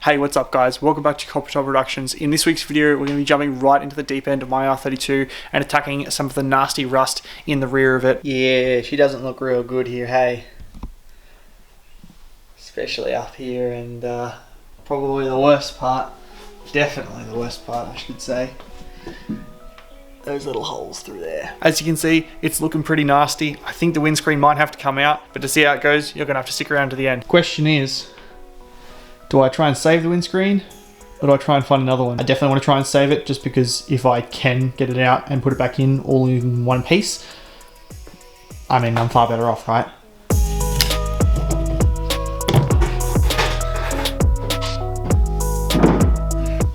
Hey, what's up guys? Welcome back to Copper Top Productions. In this week's video, we're going to be jumping right into the deep end of my R32 and attacking some of the nasty rust in the rear of it. Yeah, she doesn't look real good here, hey? Especially up here and probably the worst part. Definitely the worst part, I should say. Those little holes through there. As you can see, it's looking pretty nasty. I think the windscreen might have to come out, but to see how it goes, you're going to have to stick around to the end. Question is, do I try and save the windscreen, or do I try and find another one? I definitely want to try and save it, just because if I can get it out and put it back in all in one piece, I mean, I'm far better off, right?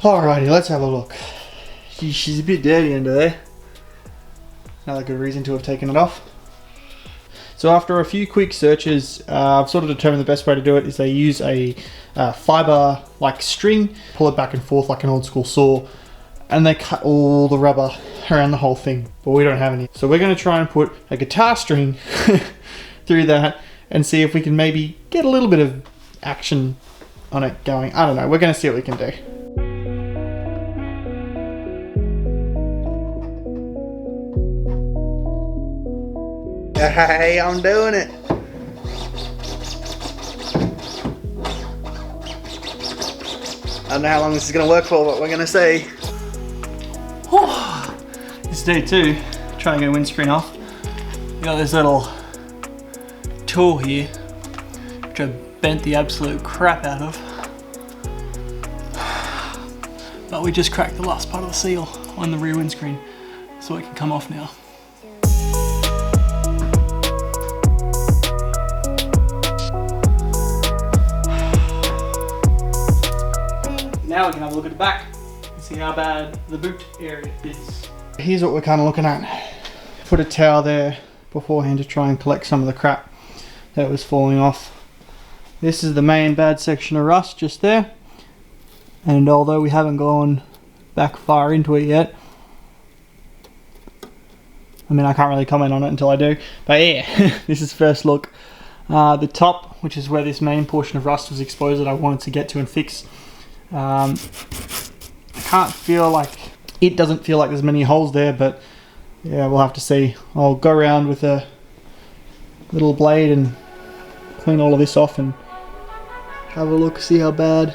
Alrighty, let's have a look. She's a bit dirty under there. Another good reason to have taken it off. So after a few quick searches, I've sort of determined the best way to do it is they use a fiber like string, pull it back and forth like an old school saw, and they cut all the rubber around the whole thing, but we don't have any. So we're going to try and put a guitar string through that and see if we can maybe get a little bit of action on it going. I don't know, we're going to see what we can do. Hey, I'm doing it. I don't know how long this is going to work for, but we're going to see. It's day 2, trying to get a windscreen off. We got this little tool here, which I bent the absolute crap out of. But we just cracked the last part of the seal on the rear windscreen, so it can come off now. Now we can have a look at the back and see how bad the boot area is. Here's what we're kind of looking at. Put a towel there beforehand to try and collect some of the crap that was falling off. This is the main bad section of rust just there. And although we haven't gone back far into it yet, I mean, I can't really comment on it until I do. But yeah, this is first look. The top, which is where this main portion of rust was exposed that I wanted to get to and fix. I can't feel like, it doesn't feel like there's many holes there, but yeah, we'll have to see. I'll go around with a little blade and clean all of this off and have a look, see how bad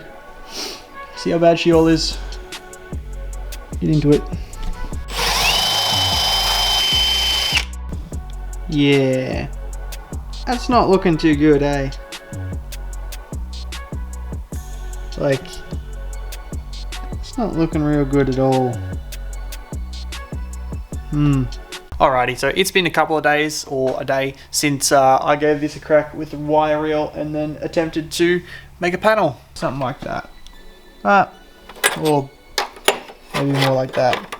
she all is. Get into it. Yeah, that's not looking too good, eh? Like, it's not looking real good at all. Alrighty, so it's been a couple of days, or a day, since I gave this a crack with a wire reel and then attempted to make a panel. Something like that. Or maybe more like that.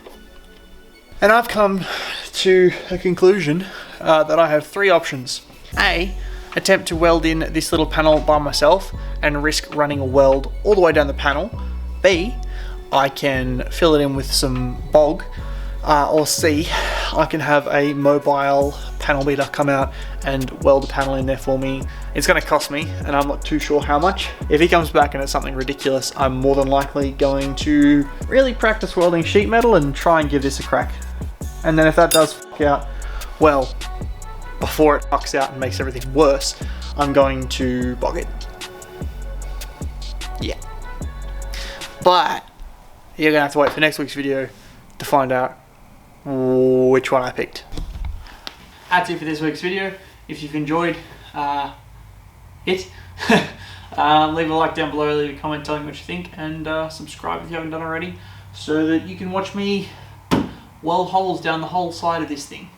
And I've come to a conclusion that I have 3 options. A, attempt to weld in this little panel by myself and risk running a weld all the way down the panel. B, I can fill it in with some bog. Or C, I can have a mobile panel beater come out and weld a panel in there for me. It's going to cost me, and I'm not too sure how much. If he comes back and it's something ridiculous, I'm more than likely going to really practice welding sheet metal and try and give this a crack. And then if that does fuck out, well, before it fucks out and makes everything worse, I'm going to bog it. Yeah. But you're going to have to wait for next week's video to find out which one I picked. That's it for this week's video. If you've enjoyed it, leave a like down below, leave a comment telling me what you think, and subscribe if you haven't done already, so that you can watch me weld holes down the whole side of this thing.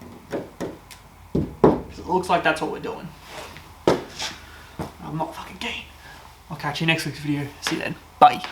It looks like that's what we're doing. I'm not fucking keen. I'll catch you next week's video. See you then. Bye.